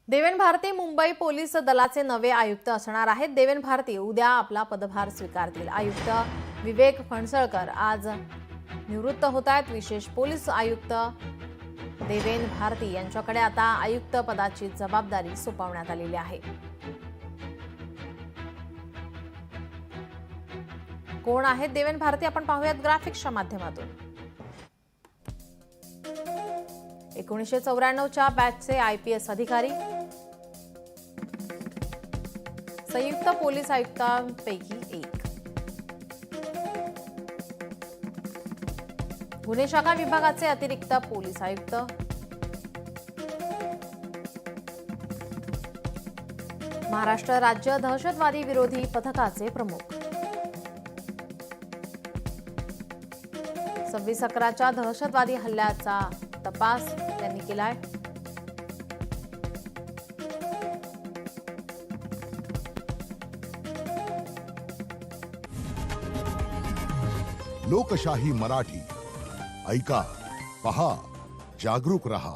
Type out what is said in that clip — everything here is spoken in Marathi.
देवेन भारती मुंबई पोलीस दलाचे नवे आयुक्त असणार आहेत। देवेन भारती उद्या आपला पदभार स्वीकारतील। आयुक्त विवेक फणसळकर आज निवृत्त होत आहेत। विशेष पोलीस आयुक्त देवेन भारती यांच्याकडे आता आयुक्त पदाची जबाबदारी सोपवण्यात आलेली आहे। कोण आहेत देवेन भारती आपण पाहूयात ग्राफिक्सच्या माध्यमातून। 1994च्या बॅचचे आयपीएस अधिकारी, संयुक्त पोलीस आयुक्तांपैकी एक, गुन्हे शाखा विभागाचे अतिरिक्त पोलीस आयुक्त, महाराष्ट्र राज्य दहशतवादी विरोधी पथकाचे प्रमुख, 26/11च्या दहशतवादी हल्ल्याचा तपास त्यांनी केलाय। लोकशाही मराठी ऐका, पहा, जागरूक रहा।